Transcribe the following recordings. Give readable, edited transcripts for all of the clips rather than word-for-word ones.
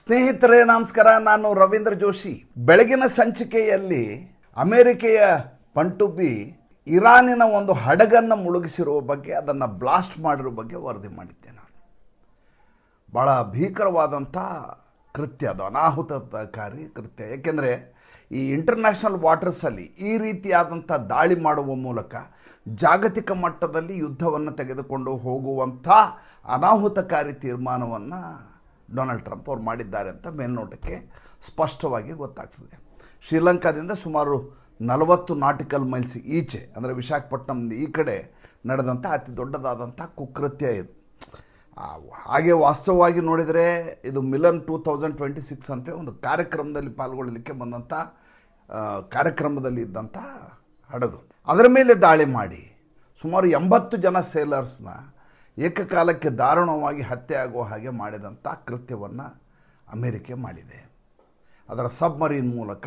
ಸ್ನೇಹಿತರೇ ನಮಸ್ಕಾರ. ನಾನು ರವೀಂದ್ರ ಜೋಶಿ. ಬೆಳಗಿನ ಸಂಚಿಕೆಯಲ್ಲಿ ಅಮೆರಿಕೆಯ ಪಂಟುಬಿ ಇರಾನಿನ ಒಂದು ಹಡಗನ್ನು ಮುಳುಗಿಸಿರುವ ಬಗ್ಗೆ, ಅದನ್ನು ಬ್ಲಾಸ್ಟ್ ಮಾಡಿರೋ ಬಗ್ಗೆ ವರದಿ ಮಾಡಿದ್ದೆ. ನಾನು ಭಾಳ ಭೀಕರವಾದಂಥ ಕೃತ್ಯ, ಅದು ಅನಾಹುತಕಾರಿ ಕೃತ್ಯ. ಏಕೆಂದರೆ ಈ ಇಂಟರ್ನ್ಯಾಷನಲ್ ವಾಟರ್ಸಲ್ಲಿ ಈ ರೀತಿಯಾದಂಥ ದಾಳಿ ಮಾಡುವ ಮೂಲಕ ಜಾಗತಿಕ ಮಟ್ಟದಲ್ಲಿ ಯುದ್ಧವನ್ನು ತೆಗೆದುಕೊಂಡು ಹೋಗುವಂಥ ಅನಾಹುತಕಾರಿ ತೀರ್ಮಾನವನ್ನು ಡೊನಾಲ್ಡ್ ಟ್ರಂಪ್ ಅವರು ಮಾಡಿದ್ದಾರೆ ಅಂತ ಮೇಲ್ನೋಟಕ್ಕೆ ಸ್ಪಷ್ಟವಾಗಿ ಗೊತ್ತಾಗ್ತದೆ. ಶ್ರೀಲಂಕಾದಿಂದ ಸುಮಾರು 40 ನಾಟಿಕಲ್ ಮೈಲ್ಸ್ ಈಚೆ, ಅಂದರೆ ವಿಶಾಖಪಟ್ಟಣದ ಈ ಕಡೆ ನಡೆದಂಥ ಅತಿ ದೊಡ್ಡದಾದಂಥ ಕುಕೃತ್ಯ ಇದು. ಹಾಗೆ ವಾಸ್ತವವಾಗಿ ನೋಡಿದರೆ ಇದು ಮಿಲನ್ 2026 ಅಂತೇಳಿ ಒಂದು ಕಾರ್ಯಕ್ರಮದಲ್ಲಿ ಪಾಲ್ಗೊಳ್ಳಲಿಕ್ಕೆ ಬಂದಂಥ ಕಾರ್ಯಕ್ರಮದಲ್ಲಿ ಇದ್ದಂಥ ಹಡಗು. ಅದರ ಮೇಲೆ ದಾಳಿ ಮಾಡಿ ಸುಮಾರು 80 ಜನ ಸೇಲರ್ಸ್ನ ಏಕಕಾಲಕ್ಕೆ ದಾರುಣವಾಗಿ ಹತ್ಯೆ ಆಗುವ ಹಾಗೆ ಮಾಡಿದಂಥ ಕೃತ್ಯವನ್ನು ಅಮೆರಿಕೆ ಮಾಡಿದೆ. ಅದರ ಸಬ್ಮರೀನ್ ಮೂಲಕ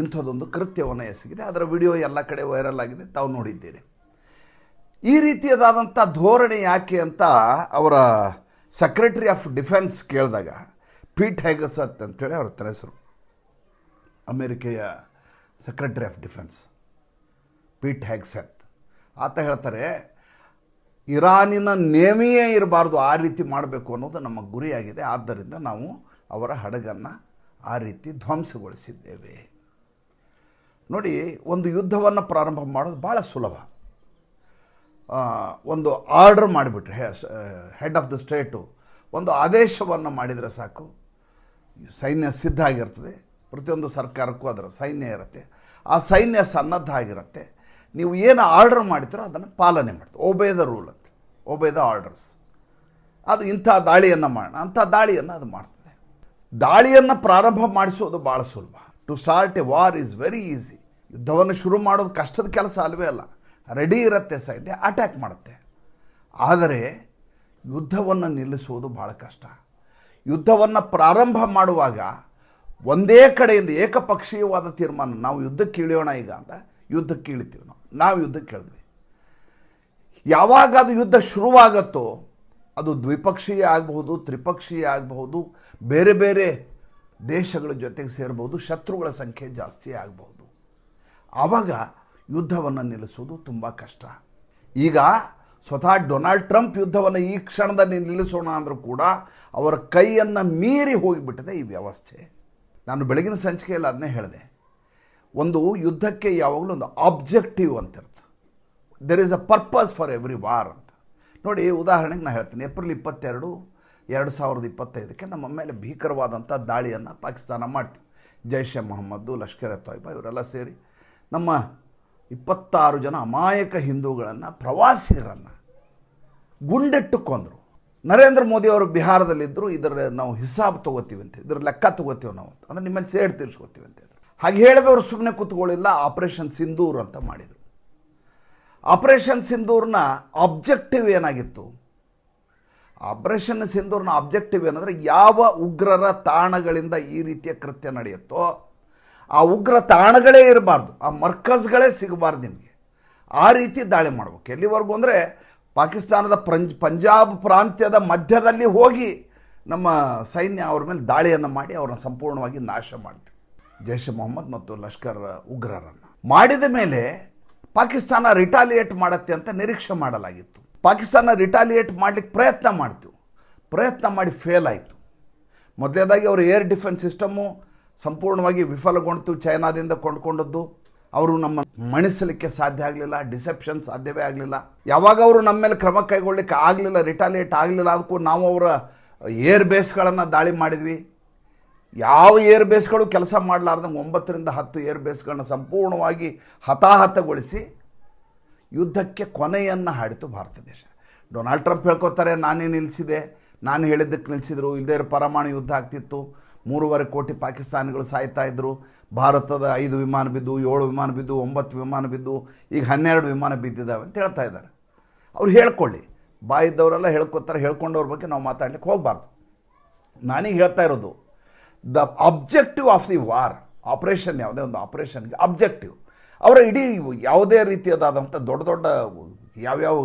ಇಂಥದ್ದೊಂದು ಕೃತ್ಯವನ್ನು ಎಸಗಿದೆ. ಅದರ ವಿಡಿಯೋ ಎಲ್ಲ ಕಡೆ ವೈರಲ್ ಆಗಿದೆ, ತಾವು ನೋಡಿದ್ದೀರಿ. ಈ ರೀತಿಯಾದಂಥ ಧೋರಣೆ ಯಾಕೆ ಅಂತ ಅವರ ಸೆಕ್ರೆಟರಿ ಆಫ್ ಡಿಫೆನ್ಸ್ ಕೇಳಿದಾಗ, ಪೀಟ್ ಹೆಗಸತ್ ಅಂತೇಳಿ ಅವ್ರ ಹೆಸರು, ಅಮೆರಿಕೆಯ ಸೆಕ್ರೆಟರಿ ಆಫ್ ಡಿಫೆನ್ಸ್ ಪೀಟ್ ಹೆಗ್ಸೆತ್, ಆತ ಹೇಳ್ತಾರೆ, ಇರಾನಿನ ನೇಮಿಯೇ ಇರಬಾರ್ದು, ಆ ರೀತಿ ಮಾಡಬೇಕು ಅನ್ನೋದು ನಮ್ಮ ಗುರಿಯಾಗಿದೆ. ಆದ್ದರಿಂದ ನಾವು ಅವರ ಹಡಗನ್ನು ಆ ರೀತಿ ಧ್ವಂಸಗೊಳಿಸಿದ್ದೇವೆ. ನೋಡಿ, ಒಂದು ಯುದ್ಧವನ್ನು ಪ್ರಾರಂಭ ಮಾಡೋದು ಭಾಳ ಸುಲಭ. ಒಂದು ಆರ್ಡರ್ ಮಾಡಿಬಿಟ್ರೆ, ಹೆಡ್ ಆಫ್ ದ ಸ್ಟೇಟು ಒಂದು ಆದೇಶವನ್ನು ಮಾಡಿದರೆ ಸಾಕು, ಸೈನ್ಯ ಸಿದ್ಧ ಆಗಿರ್ತದೆ. ಪ್ರತಿಯೊಂದು ಸರ್ಕಾರಕ್ಕೂ ಅದರ ಸೈನ್ಯ ಇರುತ್ತೆ, ಆ ಸೈನ್ಯ ಸನ್ನದ್ಧ ಆಗಿರುತ್ತೆ. ನೀವು ಏನು ಆರ್ಡರ್ ಮಾಡ್ತೀರೋ ಅದನ್ನು ಪಾಲನೆ ಮಾಡ್ತೀವಿ. ಒಬೇ ದ ರೂಲ್ ಅಂತ, ಒಬೇ ದ ಆರ್ಡರ್ಸ್. ಅದು ಇಂಥ ದಾಳಿಯನ್ನು ಮಾಡೋಣ, ಅಂಥ ದಾಳಿಯನ್ನು ಅದು ಮಾಡ್ತದೆ. ದಾಳಿಯನ್ನು ಪ್ರಾರಂಭ ಮಾಡಿಸೋದು ಭಾಳ ಸುಲಭ. To start a war is very easy. ಯುದ್ಧವನ್ನು ಶುರು ಮಾಡೋದು ಕಷ್ಟದ ಕೆಲಸ ಅಲ್ವೇ ಅಲ್ಲ. ರೆಡಿ ಇರುತ್ತೆ ಸೈನ್ಯ, ಅಟ್ಯಾಕ್ ಮಾಡುತ್ತೆ. ಆದರೆ ಯುದ್ಧವನ್ನು ನಿಲ್ಲಿಸುವುದು ಭಾಳ ಕಷ್ಟ. ಯುದ್ಧವನ್ನು ಪ್ರಾರಂಭ ಮಾಡುವಾಗ ಒಂದೇ ಕಡೆಯಿಂದ ಏಕಪಕ್ಷೀಯವಾದ ತೀರ್ಮಾನ, ನಾವು ಯುದ್ಧಕ್ಕೆ ಇಳಿಯೋಣ ಈಗ ಅಂತ ಯುದ್ಧಕ್ಕೆ ಇಳಿತೀವಿ. ನಾವು ಯುದ್ಧಕ್ಕೆ ಇಳಿದ್ವಿ. ಯಾವಾಗ ಅದು ಯುದ್ಧ ಶುರುವಾಗತ್ತೋ, ಅದು ದ್ವಿಪಕ್ಷೀಯ ಆಗಬಹುದು, ತ್ರಿಪಕ್ಷೀಯ ಆಗಬಹುದು, ಬೇರೆ ಬೇರೆ ದೇಶಗಳ ಜೊತೆಗೆ ಸೇರಬಹುದು, ಶತ್ರುಗಳ ಸಂಖ್ಯೆ ಜಾಸ್ತಿ ಆಗಬಹುದು. ಆವಾಗ ಯುದ್ಧವನ್ನು ನಿಲ್ಲಿಸೋದು ತುಂಬ ಕಷ್ಟ. ಈಗ ಸ್ವತಃ ಡೊನಾಲ್ಡ್ ಟ್ರಂಪ್ ಯುದ್ಧವನ್ನು ಈ ಕ್ಷಣದಲ್ಲಿ ನಿಲ್ಲಿಸೋಣ ಅಂದರೂ ಕೂಡ ಅವರ ಕೈಯನ್ನು ಮೀರಿ ಹೋಗಿಬಿಟ್ಟಿದೆ ಈ ವ್ಯವಸ್ಥೆ. ನಾನು ಬೆಳಗಿನ ಸಂಚಿಕೆಯಲ್ಲಿ ಅದನ್ನೇ ಹೇಳಿದೆ, ಒಂದು ಯುದ್ಧಕ್ಕೆ ಯಾವಾಗಲೂ ಒಂದು ಆಬ್ಜೆಕ್ಟಿವ್ ಅಂತ ಇರ್ತದೆ. There is a purpose for every war ಅಂತ. ನೋಡಿ, ಉದಾಹರಣೆಗೆ ನಾನು ಹೇಳ್ತೀನಿ, ಏಪ್ರಿಲ್ 22, 2025 ನಮ್ಮ ಮೇಲೆ ಭೀಕರವಾದಂಥ ದಾಳಿಯನ್ನು ಪಾಕಿಸ್ತಾನ ಮಾಡ್ತೀವಿ. ಜೈಷ್ ಎ ಮೊಹಮ್ಮದ್ದು, ಲಷ್ಕರ್ ಎ ತೊಯ್ಬಾ ಇವರೆಲ್ಲ ಸೇರಿ ನಮ್ಮ 26 ಜನ ಅಮಾಯಕ ಹಿಂದೂಗಳನ್ನು, ಪ್ರವಾಸಿಗರನ್ನು ಗುಂಡಿಟ್ಟು ಕೊಂದರು. ನರೇಂದ್ರ ಮೋದಿ ಅವರು ಬಿಹಾರದಲ್ಲಿದ್ದರು. ಇದರ ನಾವು ಹಿಸಾಬ್ ತೊಗೋತೀವಿ ಅಂತ, ಇದರ ಲೆಕ್ಕ ತೊಗೋತೀವಿ ನಾವು ಅಂತ, ಅಂದರೆ ನಿಮ್ಮಲ್ಲಿ ಸೇಡ್ ತೀರಿಸ್ಕೋತೀವಿ ಅಂತ. ಹಾಗೆ ಹೇಳಿದವರು ಸುಮ್ಮನೆ ಕೂತ್ಕೊಳ್ಳಿಲ್ಲ, ಆಪರೇಷನ್ ಸಿಂಧೂರ್ ಅಂತ ಮಾಡಿದರು. ಆಪರೇಷನ್ ಸಿಂಧೂರ್ನ ಆಬ್ಜೆಕ್ಟಿವ್ ಏನಾಗಿತ್ತು? ಆಪರೇಷನ್ ಸಿಂಧೂರ್ನ ಆಬ್ಜೆಕ್ಟಿವ್ ಏನಂದರೆ, ಯಾವ ಉಗ್ರರ ತಾಣಗಳಿಂದ ಈ ರೀತಿಯ ಕೃತ್ಯ ನಡೆಯುತ್ತೋ ಆ ಉಗ್ರ ತಾಣಗಳೇ ಇರಬಾರ್ದು, ಆ ಮರ್ಕಜ್ಗಳೇ ಸಿಗಬಾರ್ದು ನಿಮಗೆ. ಆ ರೀತಿ ದಾಳಿ ಮಾಡಬೇಕು. ಎಲ್ಲಿವರೆಗೂ ಅಂದರೆ, ಪಾಕಿಸ್ತಾನದ ಪಂಜಾಬ್ ಪ್ರಾಂತ್ಯದ ಮಧ್ಯದಲ್ಲಿ ಹೋಗಿ ನಮ್ಮ ಸೈನ್ಯ ಅವ್ರ ಮೇಲೆ ದಾಳಿಯನ್ನು ಮಾಡಿ ಅವ್ರನ್ನ ಸಂಪೂರ್ಣವಾಗಿ ನಾಶ ಮಾಡ್ತೀವಿ. ಜೈಷ್ ಎ ಮೊಹಮ್ಮದ್ ಮತ್ತು ಲಷ್ಕರ್ ಉಗ್ರರನ್ನು ಮಾಡಿದ ಮೇಲೆ ಪಾಕಿಸ್ತಾನ ರಿಟಾಲಿಯೇಟ್ ಮಾಡುತ್ತೆ ಅಂತ ನಿರೀಕ್ಷೆ ಮಾಡಲಾಗಿತ್ತು. ಪಾಕಿಸ್ತಾನ ರಿಟಾಲಿಯೇಟ್ ಮಾಡಲಿಕ್ಕೆ ಪ್ರಯತ್ನ ಮಾಡಿ ಫೇಲ್ ಆಯಿತು. ಮೊದಲೇದಾಗಿ ಅವರು ಏರ್ ಡಿಫೆನ್ಸ್ ಸಿಸ್ಟಮ್ಮು ಸಂಪೂರ್ಣವಾಗಿ ವಿಫಲಗೊಂಡಿತು. ಚೈನಾದಿಂದ ಕೊಂಡ್ಕೊಂಡದ್ದು ಅವರು ನಮ್ಮ ಮಣಿಸಲಿಕ್ಕೆ ಸಾಧ್ಯ ಆಗಲಿಲ್ಲ, ಡಿಸೆಪ್ಷನ್ ಸಾಧ್ಯವೇ ಆಗಲಿಲ್ಲ. ಯಾವಾಗ ಅವರು ನಮ್ಮ ಮೇಲೆ ಕ್ರಮ ಕೈಗೊಳ್ಳಲಿಕ್ಕೆ ಆಗಲಿಲ್ಲ, ರಿಟಾಲಿಯೇಟ್ ಆಗಲಿಲ್ಲ, ಅದಕ್ಕೂ ನಾವು ಅವರ ಏರ್ ಬೇಸ್ಗಳನ್ನು ದಾಳಿ ಮಾಡಿದ್ವಿ. ಯಾವ ಏರ್ ಬೇಸ್ಗಳು ಕೆಲಸ ಮಾಡಲಾರ್ದಂಗೆ 9 ರಿಂದ 10 ಏರ್ ಬೇಸ್ಗಳನ್ನ ಸಂಪೂರ್ಣವಾಗಿ ಹತಾಹತಗೊಳಿಸಿ ಯುದ್ಧಕ್ಕೆ ಕೊನೆಯನ್ನು ಹಾಡಿತು ಭಾರತ ದೇಶ. ಡೊನಾಲ್ಡ್ ಟ್ರಂಪ್ ಹೇಳ್ಕೊತಾರೆ, ನಾನೇ ನಿಲ್ಲಿಸಿದೆ, ನಾನು ಹೇಳಿದ್ದಕ್ಕೆ ನಿಲ್ಲಿಸಿದ್ರು, ಇಲ್ಲದೇ ಪರಮಾಣು ಯುದ್ಧ ಆಗ್ತಿತ್ತು, 3.5 ಕೋಟಿ ಪಾಕಿಸ್ತಾನಿಗಳು ಸಾಯ್ತಾ ಇದ್ದರು, ಭಾರತದ 5 ವಿಮಾನ ಬಿದ್ದು, 7 ವಿಮಾನ ಬಿದ್ದು, 9 ವಿಮಾನ ಬಿದ್ದು, ಈಗ 12 ವಿಮಾನ ಬಿದ್ದಿದ್ದಾವೆ ಅಂತ ಹೇಳ್ತಾ ಇದ್ದಾರೆ. ಅವ್ರು ಹೇಳ್ಕೊಳ್ಳಿ, ಬಾಯಿದ್ದವರೆಲ್ಲ ಹೇಳ್ಕೊತಾರೆ, ಹೇಳ್ಕೊಂಡವ್ರ ಬಗ್ಗೆ ನಾವು ಮಾತಾಡ್ಲಿಕ್ಕೆ ಹೋಗಬಾರ್ದು. ನಾನೀಗ ಹೇಳ್ತಾ ಇರೋದು, the objective of the war, operation, ಯಾವುದೇ ಒಂದು ಆಪರೇಷನ್ಗೆ ಅಬ್ಜೆಕ್ಟಿವ್, ಅವರ ಇಡೀ ಯಾವುದೇ ರೀತಿಯಾದಂಥ ದೊಡ್ಡ ದೊಡ್ಡ ಯಾವ್ಯಾವ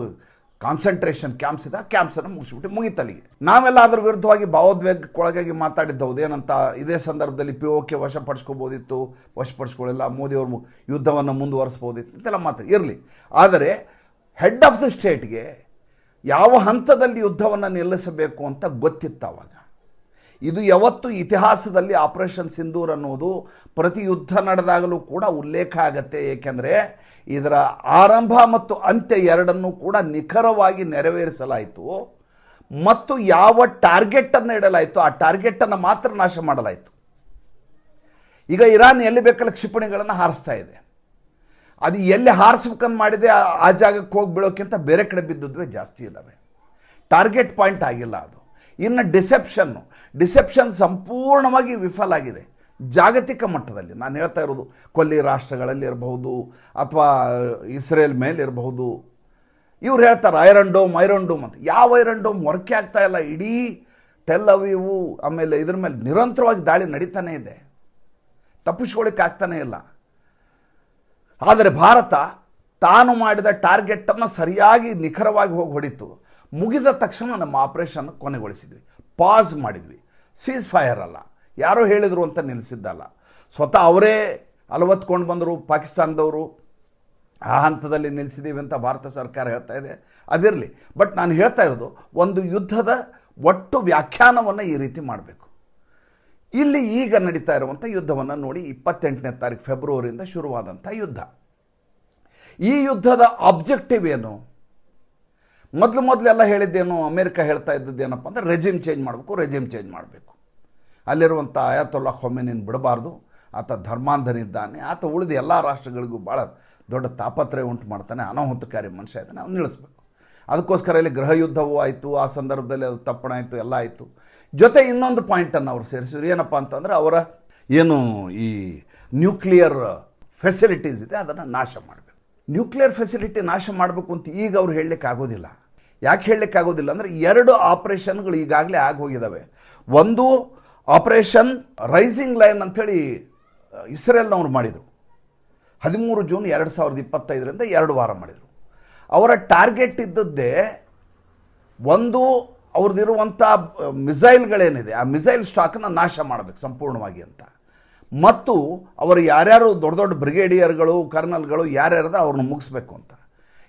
ಕಾನ್ಸಂಟ್ರೇಷನ್ ಕ್ಯಾಂಪ್ಸ್ ಇದೆ, ಆ ಕ್ಯಾಂಪ್ಸನ್ನು ಮುಗಿಸ್ಬಿಟ್ಟು ಮುಗಿತಲ್ಲಿಗೆ. ನಾವೆಲ್ಲ ಅದ್ರ ವಿರುದ್ಧವಾಗಿ ಭಾವೋದ್ವೇಗಕ್ಕೊಳಗಾಗಿ ಮಾತಾಡಿದ್ದವು. ಏನಂತ, ಇದೇ ಸಂದರ್ಭದಲ್ಲಿ POK ವಶಪಡಿಸ್ಕೋಬೋದಿತ್ತು, ವಶಪಡಿಸ್ಕೊಳ್ಳಿಲ್ಲ, ಮೋದಿಯವರು ಯುದ್ಧವನ್ನು ಮುಂದುವರಿಸ್ಬೋದಿತ್ತು ಅಂತೆಲ್ಲ ಮಾತು ಇರಲಿ. ಆದರೆ ಹೆಡ್ ಆಫ್ ದ ಸ್ಟೇಟ್ಗೆ ಯಾವ ಹಂತದಲ್ಲಿ ಯುದ್ಧವನ್ನು ನಿಲ್ಲಿಸಬೇಕು ಅಂತ ಗೊತ್ತಿತ್ತು ಅವಾಗ. ಇದು ಯಾವತ್ತು ಇತಿಹಾಸದಲ್ಲಿ ಆಪರೇಷನ್ ಸಿಂಧೂರ್ ಅನ್ನೋದು ಪ್ರತಿ ಯುದ್ಧ ನಡೆದಾಗಲೂ ಕೂಡ ಉಲ್ಲೇಖ ಆಗತ್ತೆ. ಏಕೆಂದರೆ ಇದರ ಆರಂಭ ಮತ್ತು ಅಂತ್ಯ ಎರಡನ್ನೂ ಕೂಡ ನಿಖರವಾಗಿ ನೆರವೇರಿಸಲಾಯಿತು ಮತ್ತು ಯಾವ ಟಾರ್ಗೆಟನ್ನು ಇಡಲಾಯಿತು ಆ ಟಾರ್ಗೆಟನ್ನು ಮಾತ್ರ ನಾಶ ಮಾಡಲಾಯಿತು. ಈಗ ಇರಾನ್ ಎಲ್ಲಿ ಬೇಕಲ್ಲ ಕ್ಷಿಪಣಿಗಳನ್ನು ಹಾರಿಸ್ತಾ ಇದೆ. ಅದು ಎಲ್ಲಿ ಹಾರಿಸ್ಬೇಕಂತ ಮಾಡಿದೆ ಆ ಜಾಗಕ್ಕೆ ಹೋಗಿ ಬೀಳೋಕ್ಕಿಂತ ಬೇರೆ ಕಡೆ ಬಿದ್ದದ್ವೇ ಜಾಸ್ತಿ ಇದ್ದಾವೆ. ಟಾರ್ಗೆಟ್ ಪಾಯಿಂಟ್ ಆಗಿಲ್ಲ ಅದು. ಇನ್ನು ಡಿಸೆಪ್ಷನ್ ಸಂಪೂರ್ಣವಾಗಿ ವಿಫಲ ಆಗಿದೆ ಜಾಗತಿಕ ಮಟ್ಟದಲ್ಲಿ. ನಾನು ಹೇಳ್ತಾ ಇರೋದು ಕೊಲ್ಲಿ ರಾಷ್ಟ್ರಗಳಲ್ಲಿ ಇರಬಹುದು ಅಥವಾ ಇಸ್ರೇಲ್ ಮೇಲೆ ಇರಬಹುದು. ಇವ್ರು ಹೇಳ್ತಾರೆ ಐರನ್ ಡೋಮ್ ಅಂತ. ಯಾವ ಐರನ್ ಡೋಮ್ ವರ್ಕೆ ಆಗ್ತಾ ಇಲ್ಲ. ಇಡೀ ಟೆಲ್ ಅವೀವು ಆಮೇಲೆ ಇದ್ರ ಮೇಲೆ ನಿರಂತರವಾಗಿ ದಾಳಿ ನಡೀತಾನೆ ಇದೆ, ತಪ್ಪಿಸ್ಕೊಳ್ಳಿಕ್ಕೆ ಆಗ್ತಾನೆ ಇಲ್ಲ. ಆದರೆ ಭಾರತ ತಾನು ಮಾಡಿದ ಟಾರ್ಗೆಟನ್ನು ಸರಿಯಾಗಿ ನಿಖರವಾಗಿ ಹೋಗಿ ಹೊಡಿತು. ಮುಗಿದ ತಕ್ಷಣ ನಮ್ಮ ಆಪರೇಷನ್ ಕೊನೆಗೊಳಿಸಿದ್ವಿ, ಪಾಸ್ ಮಾಡಿದ್ವಿ. ಸೀಸ್ ಫೈರ್ ಅಲ್ಲ, ಯಾರೋ ಹೇಳಿದರು ಅಂತ ನಿಲ್ಲಿಸಿದ್ದಲ್ಲ, ಸ್ವತಃ ಅವರೇ ಅಲವತ್ಕೊಂಡು ಬಂದರು ಪಾಕಿಸ್ತಾನದವರು. ಆ ಹಂತದಲ್ಲಿ ನಿಲ್ಲಿಸಿದ್ದೀವಿ ಅಂತ ಭಾರತ ಸರ್ಕಾರ ಹೇಳ್ತಾ ಇದೆ. ಅದಿರಲಿ, ಬಟ್ ನಾನು ಹೇಳ್ತಾ ಇರೋದು ಒಂದು ಯುದ್ಧದ ಒಟ್ಟು ವ್ಯಾಖ್ಯಾನವನ್ನು ಈ ರೀತಿ ಮಾಡಬೇಕು. ಇಲ್ಲಿ ಈಗ ನಡೀತಾ ಇರುವಂಥ ಯುದ್ಧವನ್ನು ನೋಡಿ, 28ನೇ ತಾರೀಕು ಫೆಬ್ರವರಿಯಿಂದ ಶುರುವಾದಂಥ ಯುದ್ಧ. ಈ ಯುದ್ಧದ ಆಬ್ಜೆಕ್ಟಿವ್ ಏನು? ಮೊದಲೆಲ್ಲ ಹೇಳಿದ್ದೇನು, ಅಮೇರಿಕ ಹೇಳ್ತಾ ಇದ್ದದ್ದೇನಪ್ಪ ಅಂದರೆ ರೆಜಿಮ್ ಚೇಂಜ್ ಮಾಡಬೇಕು. ಅಲ್ಲಿರುವಂಥ ಅಯಾತೊಲ್ಲಾ ಖೊಮೇನಿನ ಬಿಡಬಾರ್ದು, ಆತ ಧರ್ಮಾಂಧನಿದ್ದಾನೆ, ಆತ ಉಳಿದ ಎಲ್ಲ ರಾಷ್ಟ್ರಗಳಿಗೂ ಭಾಳ ದೊಡ್ಡ ತಾಪತ್ರಯ ಉಂಟು ಮಾಡ್ತಾನೆ, ಅನಾಹುತಕಾರಿ ಮನುಷ್ಯ ಇದ್ದಾನೆ, ಅವ್ನು ನಿಲ್ಲಿಸ್ಬೇಕು. ಅದಕ್ಕೋಸ್ಕರ ಇಲ್ಲಿ ಗೃಹ ಯುದ್ಧವೂ ಆಯಿತು, ಆ ಸಂದರ್ಭದಲ್ಲಿ ಅದು ತಪ್ಪಣಾಯಿತು, ಎಲ್ಲ ಆಯಿತು. ಜೊತೆ ಇನ್ನೊಂದು ಪಾಯಿಂಟನ್ನು ಅವರು ಸೇರಿಸಿದ್ರು. ಏನಪ್ಪ ಅಂತಂದರೆ ಅವರ ಏನು ಈ ನ್ಯೂಕ್ಲಿಯರ್ ಫೆಸಿಲಿಟೀಸ್ ಇದೆ ಅದನ್ನು ನಾಶ ಮಾಡಬೇಕು. ನ್ಯೂಕ್ಲಿಯರ್ ಫೆಸಿಲಿಟಿ ನಾಶ ಮಾಡಬೇಕು ಅಂತ ಈಗ ಅವ್ರು ಹೇಳಲಿಕ್ಕೆ ಆಗೋದಿಲ್ಲ. ಯಾಕೆ ಹೇಳಲಿಕ್ಕೆ ಆಗೋದಿಲ್ಲ ಅಂದರೆ 2 ಆಪರೇಷನ್ಗಳು ಈಗಾಗಲೇ ಆಗೋಗಿದ್ದಾವೆ. ಒಂದು ಆಪರೇಷನ್ ರೈಸಿಂಗ್ ಲೈನ್ ಅಂಥೇಳಿ ಇಸ್ರೇಲ್ನವ್ರು ಮಾಡಿದರು. 13 ಜೂನ್ 2025ರಿಂದ 2 ವಾರ ಮಾಡಿದರು. ಅವರ ಟಾರ್ಗೆಟ್ ಇದ್ದದ್ದೇ ಒಂದು ಅವ್ರದ್ದಿರುವಂಥ ಮಿಸೈಲ್ಗಳೇನಿದೆ ಆ ಮಿಸೈಲ್ ಸ್ಟಾಕನ್ನು ನಾಶ ಮಾಡಬೇಕು ಸಂಪೂರ್ಣವಾಗಿ ಅಂತ, ಮತ್ತು ಅವರು ಯಾರ್ಯಾರು ದೊಡ್ಡ ದೊಡ್ಡ ಬ್ರಿಗೇಡಿಯರ್ಗಳು ಕರ್ನಲ್ಗಳು ಯಾರ್ಯಾರದ ಅವ್ರನ್ನ ಮುಗಿಸ್ಬೇಕು ಅಂತ.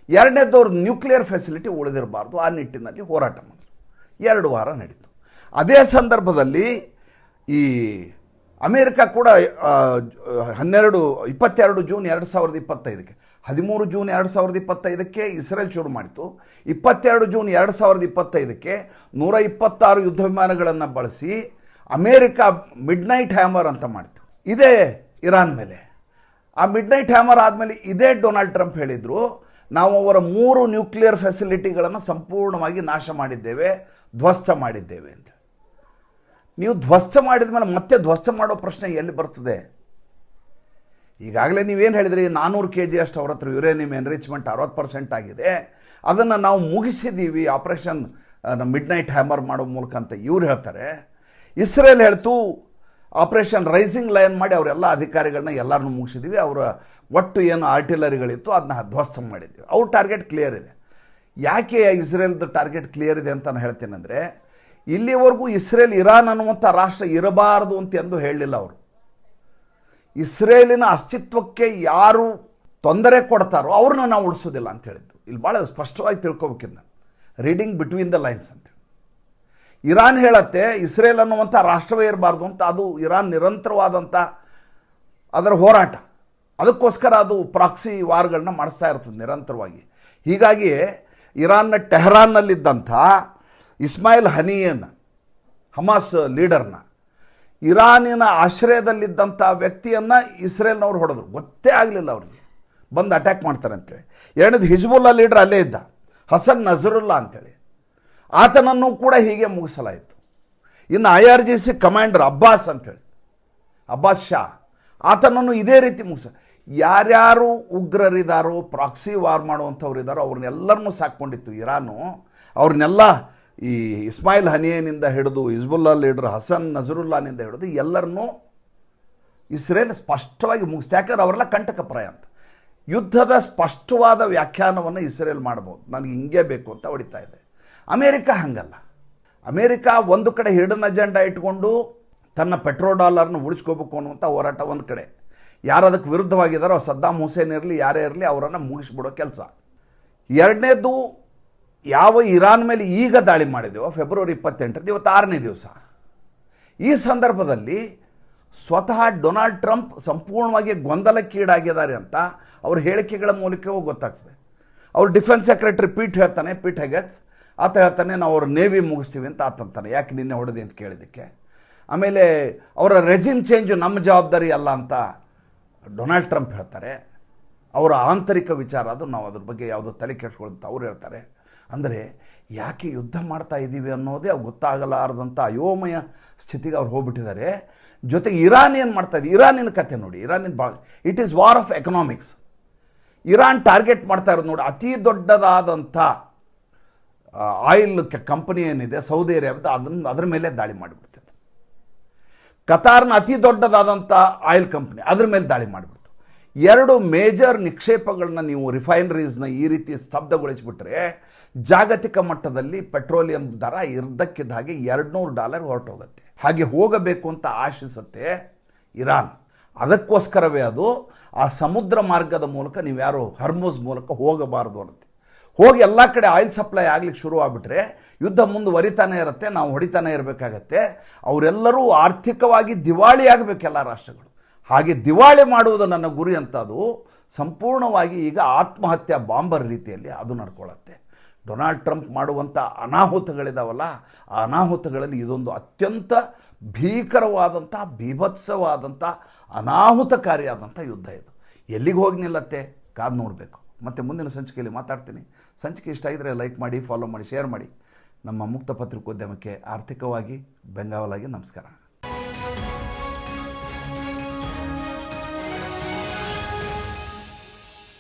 ಎರಡನೇದವ್ರ ನ್ಯೂಕ್ಲಿಯರ್ ಫೆಸಿಲಿಟಿ ಉಳಿದಿರಬಾರ್ದು, ಆ ನಿಟ್ಟಿನಲ್ಲಿ ಹೋರಾಟ ಮಾಡಿದ್ರು. 2 ವಾರ ನಡೀತು. ಅದೇ ಸಂದರ್ಭದಲ್ಲಿ ಈ ಅಮೇರಿಕ ಕೂಡ 22 ಜೂನ್ 2025ಕ್ಕೆ 13 ಜೂನ್ 2025ಕ್ಕೆ ಇಸ್ರೇಲ್ ಶುರು ಮಾಡಿತು. 22 ಜೂನ್ 2025ಕ್ಕೆ 126 ಯುದ್ಧ ವಿಮಾನಗಳನ್ನು ಬಳಸಿ ಅಮೇರಿಕ ಮಿಡ್ನೈಟ್ ಹ್ಯಾಮರ್ ಅಂತ ಮಾಡಿತು. ಇದೇ ಇರಾನ್ ಮೇಲೆ. ಆ ಮಿಡ್ನೈಟ್ ಹ್ಯಾಮರ್ ಆದಮೇಲೆ ಇದೇ ಡೊನಾಲ್ಡ್ ಟ್ರಂಪ್ ಹೇಳಿದರು, ನಾವು ಅವರ 3 ನ್ಯೂಕ್ಲಿಯರ್ ಫೆಸಿಲಿಟಿಗಳನ್ನು ಸಂಪೂರ್ಣವಾಗಿ ನಾಶ ಮಾಡಿದ್ದೇವೆ, ಧ್ವಂಸ ಮಾಡಿದ್ದೇವೆ ಅಂತ. ನೀವು ಧ್ವಂಸ ಮಾಡಿದ ಮೇಲೆ ಮತ್ತೆ ಧ್ವಂಸ ಮಾಡೋ ಪ್ರಶ್ನೆ ಎಲ್ಲಿ ಬರ್ತದೆ? ಈಗಾಗಲೇ ನೀವೇನು ಹೇಳಿದ್ರಿ, 400 kg ಅಷ್ಟು ಅವ್ರ ಹತ್ರ ಯುರೇನಿಯಂ ಎನ್ರಿಚ್ಮೆಂಟ್ 60% ಆಗಿದೆ, ಅದನ್ನು ನಾವು ಮುಗಿಸಿದ್ದೀವಿ ಆಪರೇಷನ್ ಮಿಡ್ನೈಟ್ ಹ್ಯಾಮರ್ ಮಾಡೋ ಮೂಲಕ ಅಂತ ಇವ್ರು ಹೇಳ್ತಾರೆ. ಇಸ್ರೇಲ್ ಹೇಳ್ತು ಆಪರೇಷನ್ ರೈಸಿಂಗ್ ಲೈನ್ ಮಾಡಿ ಅವರೆಲ್ಲ ಅಧಿಕಾರಿಗಳನ್ನ ಎಲ್ಲರನ್ನೂ ಮುಗಿಸಿದ್ದೀವಿ, ಅವರ ಒಟ್ಟು ಏನು ಆರ್ಟಿಲರಿಗಳಿತ್ತು ಅದನ್ನ ಧ್ವಂಸ ಮಾಡಿದ್ದೀವಿ. ಅವ್ರ ಟಾರ್ಗೆಟ್ ಕ್ಲಿಯರ್ ಇದೆ. ಯಾಕೆ ಇಸ್ರೇಲ್ದು ಟಾರ್ಗೆಟ್ ಕ್ಲಿಯರ್ ಇದೆ ಅಂತ ನಾನು ಹೇಳ್ತೇನೆ ಅಂದರೆ, ಇಲ್ಲಿವರೆಗೂ ಇಸ್ರೇಲ್ ಇರಾನ್ ಅನ್ನುವಂಥ ರಾಷ್ಟ್ರ ಇರಬಾರದು ಅಂತ ಎಂದು ಹೇಳಲಿಲ್ಲ ಅವರು. ಇಸ್ರೇಲಿನ ಅಸ್ತಿತ್ವಕ್ಕೆ ಯಾರು ತೊಂದರೆ ಕೊಡ್ತಾರೋ ಅವ್ರನ್ನ ನಾವು ಉಳಿಸೋದಿಲ್ಲ ಅಂತ ಹೇಳಿದ್ದು. ಇಲ್ಲಿ ಭಾಳ ಸ್ಪಷ್ಟವಾಗಿ ತಿಳ್ಕೊಬೇಕಿದ್ದ, ರೀಡಿಂಗ್ ಬಿಟ್ವೀನ್ ದ ಲೈನ್ಸ್ ಅಂತ. ಇರಾನ್ ಹೇಳತ್ತೆ ಇಸ್ರೇಲ್ ಅನ್ನುವಂಥ ರಾಷ್ಟ್ರವೇ ಇರಬಾರ್ದು ಅಂತ. ಅದು ಇರಾನ್ ನಿರಂತರವಾದಂಥ ಅದರ ಹೋರಾಟ, ಅದಕ್ಕೋಸ್ಕರ ಅದು ಪ್ರಾಕ್ಸಿ ವಾರ್ಗಳನ್ನ ಮಾಡಿಸ್ತಾ ಇರ್ತದೆ ನಿರಂತರವಾಗಿ. ಹೀಗಾಗಿ ಇರಾನ್ನ ಟೆಹರಾನ್ನಲ್ಲಿದ್ದಂಥ ಇಸ್ಮಾಯಿಲ್ ಹನಿಯನ್, ಹಮಾಸ್ ಲೀಡರ್ನ, ಇರಾನಿನ ಆಶ್ರಯದಲ್ಲಿದ್ದಂಥ ವ್ಯಕ್ತಿಯನ್ನು ಇಸ್ರೇಲ್ನವ್ರು ಹೊಡೆದ್ರು. ಗೊತ್ತೇ ಆಗಲಿಲ್ಲ ಅವ್ರಿಗೆ ಬಂದು ಅಟ್ಯಾಕ್ ಮಾಡ್ತಾರೆ ಅಂತೇಳಿ. ಎರಡನೇದು ಹಿಜ್ಬುಲ್ಲಾ ಲೀಡರ್ ಅಲ್ಲೇ ಇದ್ದ, ಹಸನ್ ನಜರುಲ್ಲಾ ಅಂತೇಳಿ, ಆತನನ್ನು ಕೂಡ ಹೀಗೆ ಮುಗಿಸಲಾಯಿತು. ಇನ್ನು IRGC ಕಮಾಂಡರ್ ಅಬ್ಬಾಸ್ ಅಂತೇಳಿ, ಅಬ್ಬಾಸ್ ಶಾ, ಆತನನ್ನು ಇದೇ ರೀತಿ ಯಾರ್ಯಾರು ಉಗ್ರರಿದ್ದಾರೋ, ಪ್ರಾಕ್ಸಿ ವಾರ್ ಮಾಡುವಂಥವ್ರು ಇದ್ದಾರೋ ಅವ್ರನ್ನೆಲ್ಲರನ್ನೂ ಸಾಕೊಂಡಿತ್ತು ಇರಾನು. ಅವ್ರನ್ನೆಲ್ಲ ಈ ಇಸ್ಮಾಯಿಲ್ ಹನಿಯನಿಂದ ಹಿಡಿದು ಹಿಜ್ಬುಲ್ಲಾ ಲೀಡರ್ ಹಸನ್ ನಜರುಲ್ಲಾನಿಂದ ಹಿಡಿದು ಎಲ್ಲರನ್ನೂ ಇಸ್ರೇಲ್ ಸ್ಪಷ್ಟವಾಗಿ ಮುಗಿಸ್ತು. ಯಾಕಂದ್ರೆ ಅವರೆಲ್ಲ ಕಂಟಕಪ್ರಾಯ ಅಂತ. ಯುದ್ಧದ ಸ್ಪಷ್ಟವಾದ ವ್ಯಾಖ್ಯಾನವನ್ನು ಇಸ್ರೇಲ್ ಮಾಡ್ಬೋದು, ನನಗೆ ಹಿಂಗೆ ಬೇಕು ಅಂತ ಹೊಡಿತಾ ಇದೆ. ಅಮೇರಿಕ ಹಂಗಲ್ಲ. ಅಮೇರಿಕ ಒಂದು ಕಡೆ ಹಿಡನ್ ಅಜೆಂಡಾ ಇಟ್ಕೊಂಡು ತನ್ನ ಪೆಟ್ರೋ ಡಾಲರ್ನ ಉಳಿಸ್ಕೋಬೇಕು ಅನ್ನುವಂಥ ಹೋರಾಟ ಒಂದು ಕಡೆ, ಯಾರು ಅದಕ್ಕೆ ವಿರುದ್ಧವಾಗಿದ್ದಾರೋ ಸದ್ದಾಮ್ ಹುಸೇನ್ ಇರಲಿ ಯಾರೇ ಇರಲಿ ಅವರನ್ನು ಮುಗಿಸ್ಬಿಡೋ ಕೆಲಸ. ಎರಡನೇದು, ಯಾವ ಇರಾನ್ ಮೇಲೆ ಈಗ ದಾಳಿ ಮಾಡಿದೆವೋ ಫೆಬ್ರವರಿ 28 ಇವತ್ತು 6ನೇ ದಿವಸ, ಈ ಸಂದರ್ಭದಲ್ಲಿ ಸ್ವತಃ ಡೊನಾಲ್ಡ್ ಟ್ರಂಪ್ ಸಂಪೂರ್ಣವಾಗಿ ಗೊಂದಲಕ್ಕೀಡಾಗಿದ್ದಾರೆ ಅಂತ ಅವ್ರ ಹೇಳಿಕೆಗಳ ಮೂಲಕವೂ ಗೊತ್ತಾಗ್ತದೆ. ಅವ್ರು ಡಿಫೆನ್ಸ್ ಸೆಕ್ರೆಟರಿ ಪೀಟ್ ಹೆಗೆಟ್ಸ್ ಆತ ಹೇಳ್ತಾನೆ ನಾವು ಅವ್ರ ನೇವಿ ಮುಗಿಸ್ತೀವಿ ಅಂತ ಆತಂತಾನೆ, ಯಾಕೆ ನಿನ್ನೆ ಹೊಡೆದಿ ಅಂತ ಕೇಳಿದ್ದಕ್ಕೆ. ಆಮೇಲೆ ಅವರ ರೆಜಿಮ್ ಚೇಂಜು ನಮ್ಮ ಜವಾಬ್ದಾರಿ ಅಲ್ಲ ಅಂತ ಡೊನಾಲ್ಡ್ ಟ್ರಂಪ್ ಹೇಳ್ತಾರೆ. ಅವರ ಆಂತರಿಕ ವಿಚಾರ ಅದು, ನಾವು ಅದ್ರ ಬಗ್ಗೆ ಯಾವುದೋ ತಲೆ ಕೆಡಿಸ್ಕೊಳ್ಳೋಂತ ಅವ್ರು ಹೇಳ್ತಾರೆ. ಅಂದರೆ ಯಾಕೆ ಯುದ್ಧ ಮಾಡ್ತಾ ಇದ್ದೀವಿ ಅನ್ನೋದೇ ಅವ್ರು ಗೊತ್ತಾಗಲಾರದಂಥ ಅಯೋಮಯ ಸ್ಥಿತಿಗೆ ಅವ್ರು ಹೋಗ್ಬಿಟ್ಟಿದ್ದಾರೆ. ಜೊತೆಗೆ ಇರಾನ್ ಏನು ಮಾಡ್ತಾ ಇದೆ, ಇರಾನಿನ ಕತೆ ನೋಡಿ, ಇರಾನಿನ ಭಾಳ it is war of economics. Iran target ಮಾಡ್ತಾ ಇರೋದು ನೋಡಿ, ಅತಿ ದೊಡ್ಡದಾದಂಥ ಆಯಿಲ್ ಕಂಪನಿ ಏನಿದೆ ಸೌದಿ ಅರೇಬಿಯಾ, ಅದ್ರ ಮೇಲೆ ದಾಳಿ ಮಾಡಿಬಿಡ್ತಿತ್ತು. ಕತಾರ್ನ ಅತಿ ದೊಡ್ಡದಾದಂಥ ಆಯಿಲ್ ಕಂಪ್ನಿ ಅದ್ರ ಮೇಲೆ ದಾಳಿ ಮಾಡಿಬಿಡ್ತು. 2 ಮೇಜರ್ ನಿಕ್ಷೇಪಗಳನ್ನ ನೀವು ರಿಫೈನರೀಸ್ನ ಈ ರೀತಿ ಸ್ತಬ್ಧಗೊಳಿಸಿಬಿಟ್ರೆ ಜಾಗತಿಕ ಮಟ್ಟದಲ್ಲಿ ಪೆಟ್ರೋಲಿಯಂ ದರ ಇರ್ದಕ್ಕಿದ್ದ ಹಾಗೆ $200 ಹೊರಟೋಗುತ್ತೆ. ಹಾಗೆ ಹೋಗಬೇಕು ಅಂತ ಆಶಿಸುತ್ತೆ ಇರಾನ್. ಅದಕ್ಕೋಸ್ಕರವೇ ಅದು ಆ ಸಮುದ್ರ ಮಾರ್ಗದ ಮೂಲಕ ನೀವ್ಯಾರು ಹರ್ಮುಜ್ ಮೂಲಕ ಹೋಗಬಾರದು ಅನ್ನತ್ತೆ. ಹೋಗಿ ಎಲ್ಲ ಕಡೆ ಆಯಿಲ್ ಸಪ್ಲೈ ಆಗ್ಲಿಕ್ಕೆ ಶುರು ಆಗಿಬಿಟ್ರೆ ಯುದ್ಧ ಮುಂದುವರಿತಾನೆ ಇರುತ್ತೆ, ನಾವು ಹೊಡಿತಾನೆ ಇರಬೇಕಾಗತ್ತೆ. ಅವರೆಲ್ಲರೂ ಆರ್ಥಿಕವಾಗಿ ದಿವಾಳಿ ಆಗಬೇಕು ಎಲ್ಲ ರಾಷ್ಟ್ರಗಳು. ಹಾಗೆ ದಿವಾಳಿ ಮಾಡುವುದು ನನ್ನ ಗುರಿ ಅಂತ ಅದು ಸಂಪೂರ್ಣವಾಗಿ ಈಗ ಆತ್ಮಹತ್ಯಾ ಬಾಂಬರ್ ರೀತಿಯಲ್ಲಿ ಅದು ನಡ್ಕೊಳ್ಳುತ್ತೆ. ಡೊನಾಲ್ಡ್ ಟ್ರಂಪ್ ಮಾಡುವಂಥ ಅನಾಹುತಗಳಿದಾವಲ್ಲ, ಆ ಅನಾಹುತಗಳಲ್ಲಿ ಇದೊಂದು ಅತ್ಯಂತ ಭೀಕರವಾದಂಥ ಬೀಭತ್ಸವಾದಂಥ ಅನಾಹುತಕಾರಿಯಾದಂಥ ಯುದ್ಧ. ಇದು ಎಲ್ಲಿಗೆ ಹೋಗಿ ನಿಲ್ಲತ್ತೆ ಕಾದು ನೋಡಬೇಕು. ಮತ್ತು ಮುಂದಿನ ಸಂಚಿಕೆಯಲ್ಲಿ ಮಾತಾಡ್ತೀನಿ. ಸಂಚಿಕೆ ಇಷ್ಟ ಆಗಿದ್ರೆ ಲೈಕ್ ಮಾಡಿ, ಫಾಲೋ ಮಾಡಿ, ಶೇರ್ ಮಾಡಿ. ನಮ್ಮ ಮುಕ್ತ ಪತ್ರಿಕೋದ್ಯಮಕ್ಕೆ ಆರ್ಥಿಕವಾಗಿ ಬೆಂಗಾವಲಾಗಿ ನಮಸ್ಕಾರ.